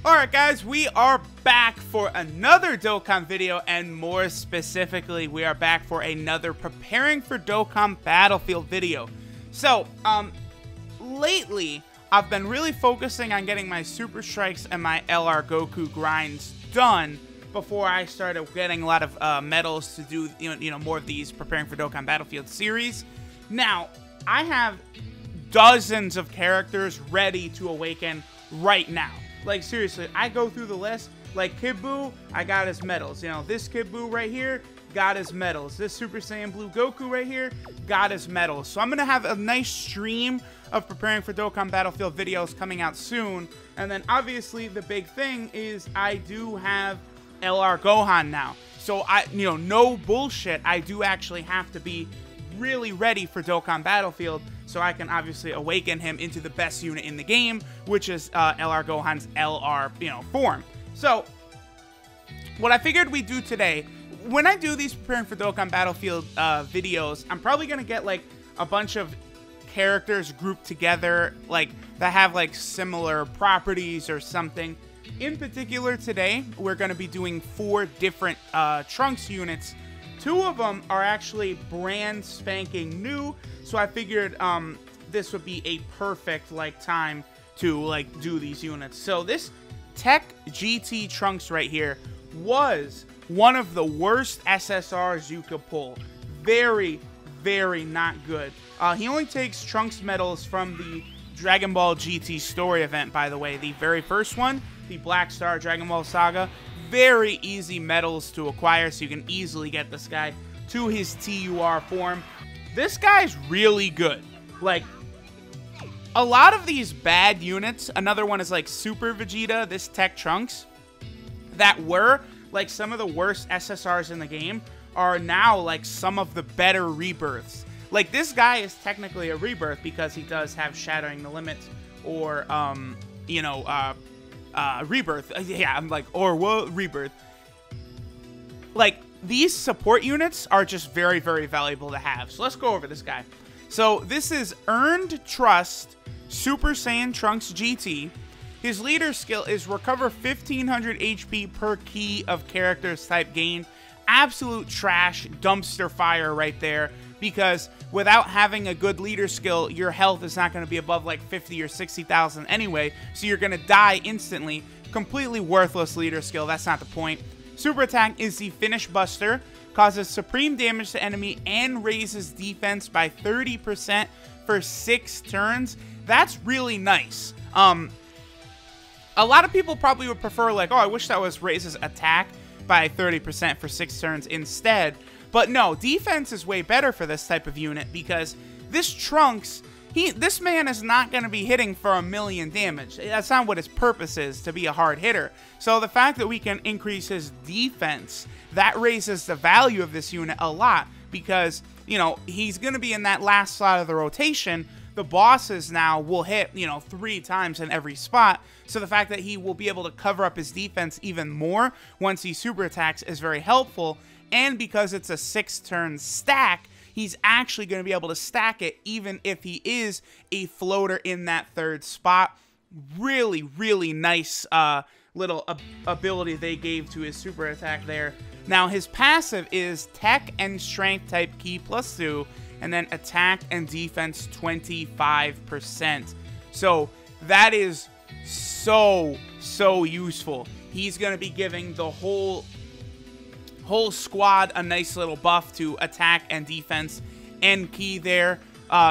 Alright guys, we are back for another Dokkan video, and more specifically, we are back for another Preparing for Dokkan Battlefield video. So, lately, I've been really focusing on getting my Super Strikes and my LR Goku grinds done before I started getting a lot of medals to do, you know, more of these Preparing for Dokkan Battlefield series. Now, I have dozens of characters ready to awaken right now. Like, seriously, I go through the list. Like, Kid Buu, I got his medals. You know, this Kid Buu right here, got his medals. This Super Saiyan Blue Goku right here, got his medals. So I'm going to have a nice stream of Preparing for Dokkan Battlefield videos coming out soon. And then, obviously, the big thing is I do have LR Gohan now. So, no bullshit, I do actually have to be really ready for Dokkan Battlefield, so I can obviously awaken him into the best unit in the game, which is LR Gohan's LR, form. So, what I figured we'd do today, when I do these Preparing for Dokkan Battlefield videos, I'm probably going to get, like, a bunch of characters grouped together, like, that have, like, similar properties or something. In particular, today, we're going to be doing 4 different Trunks units. 2 of them are actually brand spanking new, so I figured this would be a perfect time to do these units. So this TEQ GT Trunks right here was one of the worst SSRs you could pull. Very, very not good. He only takes Trunks medals from the Dragon Ball GT story event, by the way, the very first one, the Black Star Dragon Ball Saga. Very easy medals to acquire, so you can easily get this guy to his TUR form. This guy's really good. Like, a lot of these bad units, another one is like Super Vegeta, this TEQ Trunks, that were like some of the worst SSRs in the game, are now like some of the better rebirths. Like, this guy is technically a rebirth because he does have Shattering the Limits, or Rebirth. Yeah, I'm like, or what? Rebirth. Like, these support units are just very, very valuable to have. So let's go over this guy. So this is Earned Trust Super Saiyan Trunks GT. His leader skill is recover 1500 HP per key of characters type gained. Absolute trash, dumpster fire right there. Because without having a good leader skill, your health is not going to be above like 50 or 60,000 anyway, so you're going to die instantly. Completely worthless leader skill, that's not the point. Super attack is the Finish Buster, causes supreme damage to enemy and raises defense by 30% for 6 turns. That's really nice. A lot of people probably would prefer, like, oh, I wish that was raises attack by 30% for 6 turns instead. But no, defense is way better for this type of unit, because this Trunks, this man is not going to be hitting for 1,000,000 damage. That's not what his purpose is, to be a hard hitter. So the fact that we can increase his defense, that raises the value of this unit a lot, because, he's going to be in that last slot of the rotation. The bosses now will hit, 3 times in every spot. So the fact that he will be able to cover up his defense even more once he super attacks is very helpful. And because it's a 6-turn stack, he's actually going to be able to stack it even if he is a floater in that 3rd spot. Really, really nice little ability they gave to his super attack there. Now, his passive is Tech and Strength type key +2, and then attack and defense 25%. So that is so useful. He's going to be giving the whole squad a nice little buff to attack and defense and key there.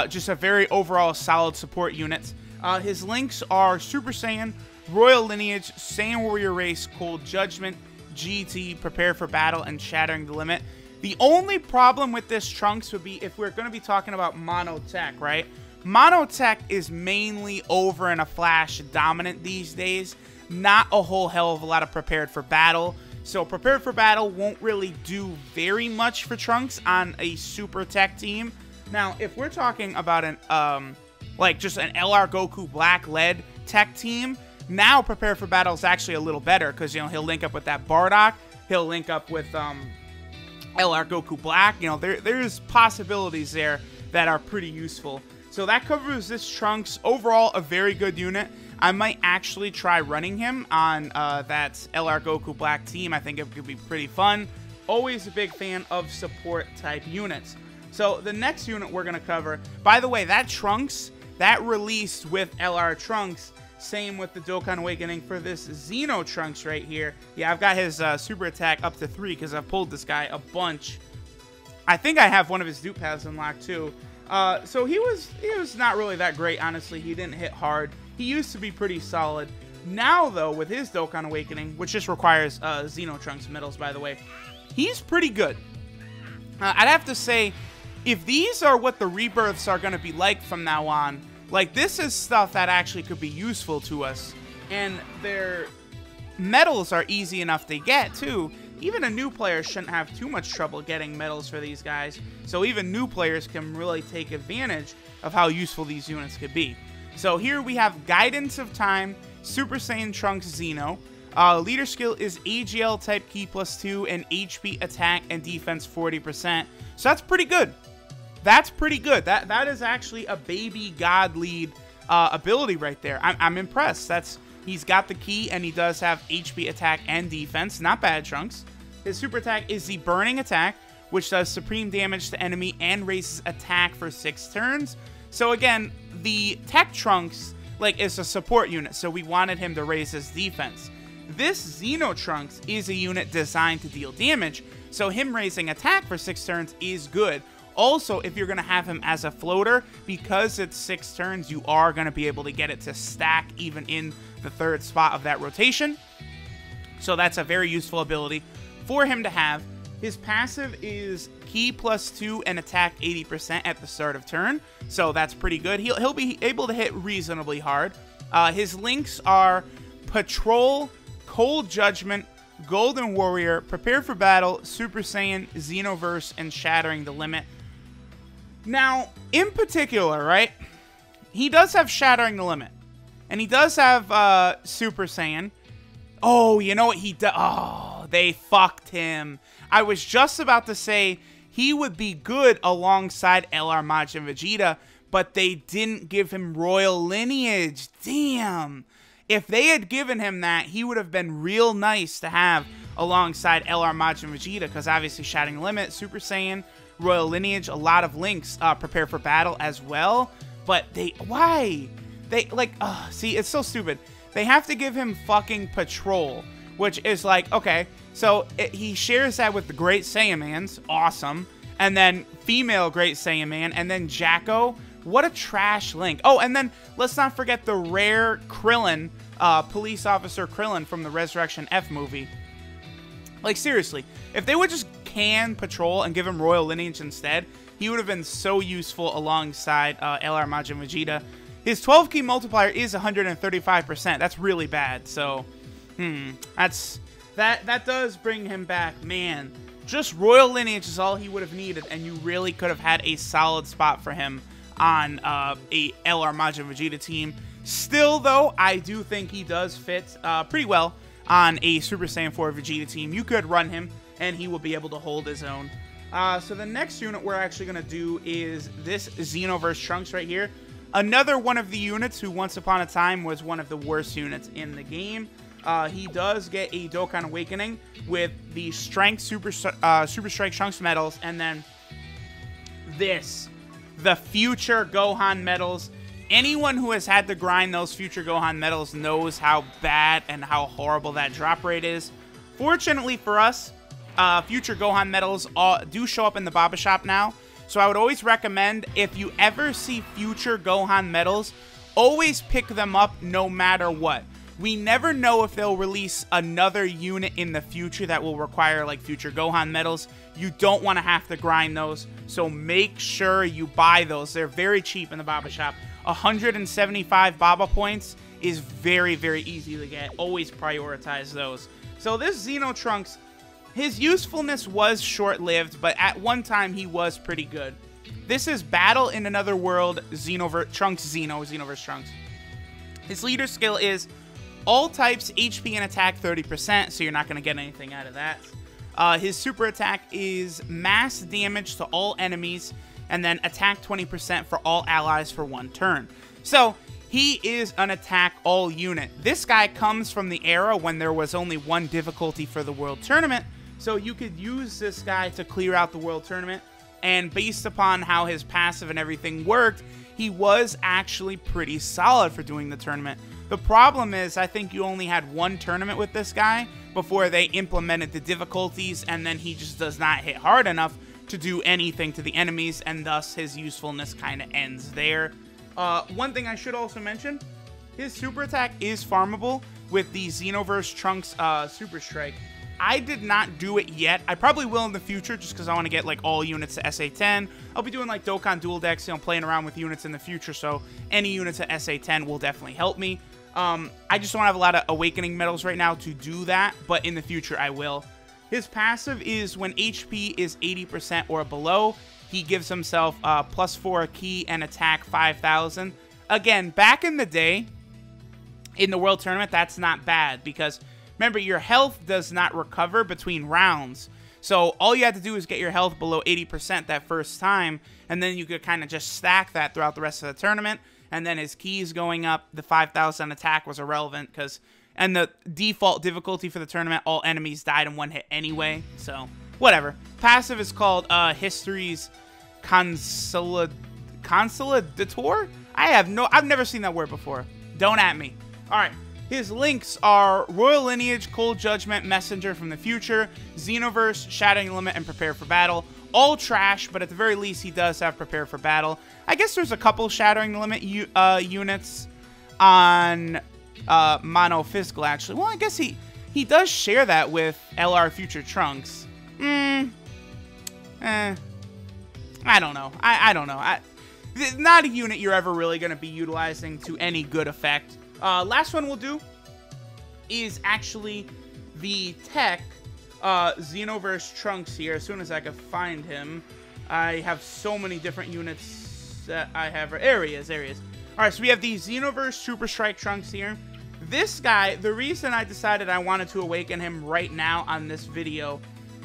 Just a very overall solid support unit. His links are Super Saiyan, Royal Lineage, Saiyan Warrior Race, Cold Judgment, GT, Prepare for Battle, and Shattering the Limit. The only problem with this Trunks would be if we're going to be talking about Mono TEQ, right? Mono TEQ is mainly over in a Flash dominant these days. Not a whole hell of a lot of Prepared for Battle. So Prepared for Battle won't really do very much for Trunks on a Super TEQ team. Now, if we're talking about an just an LR Goku Black led TEQ team, now Prepared for Battle is actually a little better, because he'll link up with that Bardock, he'll link up with LR Goku Black. There's possibilities there that are pretty useful. So that covers this Trunks. Overall, a very good unit. I might actually try running him on that LR Goku Black team. I think it could be pretty fun. Always a big fan of support type units. So the next unit we're going to cover, by the way, that Trunks, that released with LR Trunks. Same with the Dokkan Awakening for this Zeno Trunks right here. Yeah, I've got his super attack up to 3 because I've pulled this guy a bunch. I think I have one of his dupe paths unlocked too. So he was not really that great, honestly. He didn't hit hard. He used to be pretty solid. Now, though, with his Dokkan Awakening, which just requires Zeno Trunks medals, by the way, he's pretty good. I'd have to say, if these are what the Rebirths are going to be like from now on, like, this is stuff that actually could be useful to us. And their medals are easy enough to get, too. Even a new player shouldn't have too much trouble getting medals for these guys. So even new players can really take advantage of how useful these units could be. So here we have Guidance of Time, Super Saiyan Trunks Zeno. Leader skill is AGL type Ki +2 and HP attack and defense 40%. So that's pretty good. That's pretty good. That is actually a baby god lead ability right there. I'm impressed. He's got the Ki and he does have HP attack and defense. Not bad, Trunks. His super attack is the Burning Attack, which does supreme damage to enemy and raises attack for 6 turns. So again, the Tech Trunks is a support unit, so we wanted him to raise his defense. This Zeno Trunks is a unit designed to deal damage, so him raising attack for 6 turns is good. Also, if you're going to have him as a floater, because it's 6 turns, you are going to be able to get it to stack even in the 3rd spot of that rotation. So that's a very useful ability for him to have. His passive is Ki +2 and attack 80% at the start of turn. So that's pretty good. He'll be able to hit reasonably hard. His links are Patrol, Cold Judgment, Golden Warrior, Prepare for Battle, Super Saiyan, Xenoverse, and Shattering the Limit. Now, in particular, right, he does have Shattering the Limit. And he does have Super Saiyan. Oh, you know what he does? Oh, they fucked him. I was just about to say he would be good alongside LR Majin Vegeta, but they didn't give him Royal Lineage. Damn. If they had given him that, he would have been real nice to have alongside LR Majin Vegeta, because obviously Shattering the Limit, Super Saiyan, Royal Lineage, a lot of links, Prepare for Battle as well. But why? See, it's so stupid. They have to give him fucking Patrol, which is like, okay, so he shares that with the Great Saiyamans, awesome, and then female Great Saiyaman, and then Jacko. What a trash link. Oh, and then let's not forget the rare Krillin, Police Officer Krillin from the Resurrection F movie. Like, seriously, if they would just can Patrol and give him Royal Lineage instead, he would have been so useful alongside LR Majin Vegeta. His 12 key multiplier is 135%. That's really bad. So, that does bring him back. Man, just Royal Lineage is all he would have needed, and you really could have had a solid spot for him on a LR Majin Vegeta team. Still, though, I do think he does fit pretty well on a Super Saiyan 4 Vegeta team. You could run him, and he will be able to hold his own. So the next unit we're actually going to do is this Xenoverse Trunks right here. Another one of the units who once upon a time was one of the worst units in the game. He does get a Dokkan Awakening with the Strength Super Strike Trunks medals, and then the Future Gohan medals. Anyone who has had to grind those Future Gohan medals knows how bad and how horrible that drop rate is. Fortunately for us, Future Gohan medals do show up in the Baba Shop now. So I would always recommend, if you ever see Future Gohan medals, always pick them up no matter what. We never know if they'll release another unit in the future that will require like Future Gohan medals. You don't want to have to grind those, so make sure you buy those. They're very cheap in the Baba Shop. 175 Baba points is very, very easy to get. Always prioritize those. So this Zeno Trunks, his usefulness was short-lived, but at one time he was pretty good. This is Battle in Another World Xenoverse Trunks. His leader skill is all types, HP and attack 30%, so you're not going to get anything out of that. His super attack is mass damage to all enemies, and then attack 20% for all allies for 1 turn. So he is an attack all unit. This guy comes from the era when there was only one difficulty for the World Tournament, so you could use this guy to clear out the World Tournament, and based upon how his passive and everything worked, he was actually pretty solid for doing the tournament. The problem is, I think you only had one tournament with this guy before they implemented the difficulties, and then he just does not hit hard enough to do anything to the enemies, and thus his usefulness kind of ends there. One thing I should also mention, his super attack is farmable with the Xenoverse Trunks Super Strike. I did not do it yet. I probably will in the future just because I want to get like all units to SA10. I'll be doing like Dokkan dual decks, you know, playing around with units in the future, so any units at SA10 will definitely help me. I just don't have a lot of Awakening medals right now to do that, but in the future I will. His passive is when HP is 80% or below, he gives himself +4 key and attack 5,000. Again, back in the day, in the World Tournament, that's not bad because remember, your health does not recover between rounds. So all you have to do is get your health below 80% that first time, and then you could kind of just stack that throughout the rest of the tournament. And then his keys going up, the 5,000 attack was irrelevant because, and the default difficulty for the tournament, all enemies died in one hit anyway. So whatever. Passive is called History's Consolidator. I've never seen that word before. Don't at me. All right. His links are Royal Lineage, Cold Judgment, Messenger from the Future, Xenoverse, Shattering Limit, and Prepare for Battle. All trash, but at the very least, he does have Prepare for Battle. I guess there's a couple Shattering Limit units on Mono Physical, actually. Well, I guess he does share that with LR Future Trunks. I don't know. I don't know. Not a unit you're ever really going to be utilizing to any good effect. Last one we'll do is actually the TEQ Xenoverse Trunks here. As soon as I can find him, I have so many different units that I have. There he is. There he is. All right, so we have the Xenoverse Super Strike Trunks here. This guy, the reason I decided I wanted to awaken him right now on this video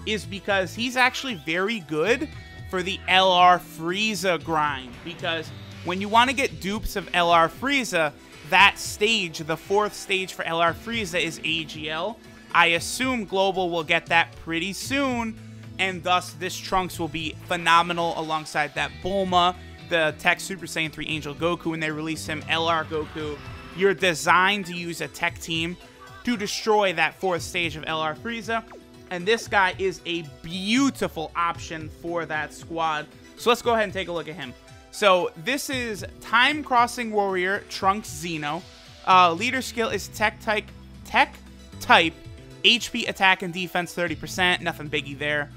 is because he's actually very good for the LR Frieza grind. Because when you want to get dupes of LR Frieza, that stage, the 4th stage for LR Frieza, is AGL. I assume Global will get that pretty soon, and thus this Trunks will be phenomenal alongside that Bulma, the TEQ Super Saiyan 3 Angel Goku. When they release him, LR Goku, you're designed to use a TEQ team to destroy that 4th stage of LR Frieza, and this guy is a beautiful option for that squad. So let's go ahead and take a look at him. So this is Time Crossing Warrior Trunks Zeno. Leader skill is TEQ type, HP attack and defense 30%, nothing biggie there.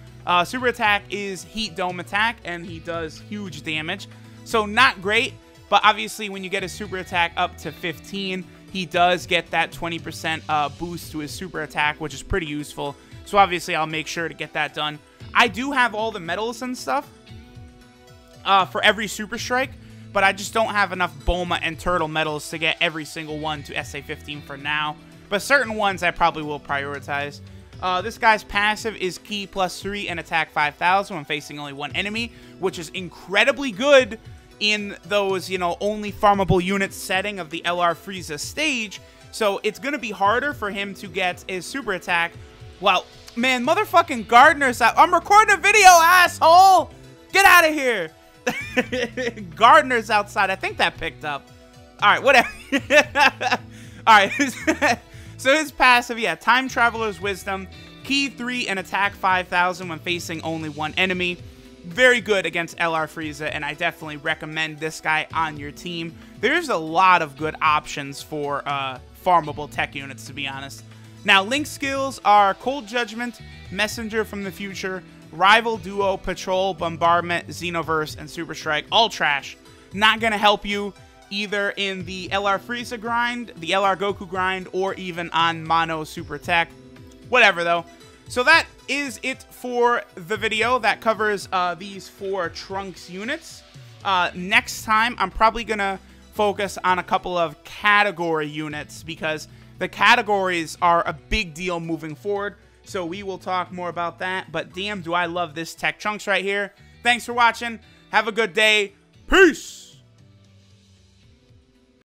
Super attack is Heat Dome attack, and he does huge damage. So not great, but obviously when you get his super attack up to 15, he does get that 20% boost to his super attack, which is pretty useful. So obviously I'll make sure to get that done. I do have all the medals and stuff for every Super Strike, but I just don't have enough Bulma and Turtle medals to get every single one to SA15 for now. But certain ones I probably will prioritize. This guy's passive is Ki +3 and attack 5,000 when facing only one enemy, which is incredibly good in those, you know, only farmable unit setting of the LR Frieza stage. So it's going to be harder for him to get his super attack. Well, man, motherfucking Gardner's out. I'm recording a video, asshole! Get out of here! Gardner's outside. I think that picked up. Alright, whatever. Alright. So his passive, yeah, Time Traveler's Wisdom, Ki 3 and attack 5,000 when facing only one enemy. Very good against LR Frieza, and I definitely recommend this guy on your team. There's a lot of good options for farmable TEQ units, to be honest. Now, Link skills are Cold Judgment, Messenger from the Future, Rival Duo, Patrol, Bombardment, Xenoverse, and Super Strike. All trash. Not going to help you either in the LR Frieza grind, the LR Goku grind, or even on Mono Super TEQ. Whatever, though. So that is it for the video. That covers these 4 Trunks units. Next time, I'm probably going to focus on a couple of category units because the categories are a big deal moving forward. So we will talk more about that. But damn, do I love this TEQ Trunks right here. Thanks for watching. Have a good day. Peace!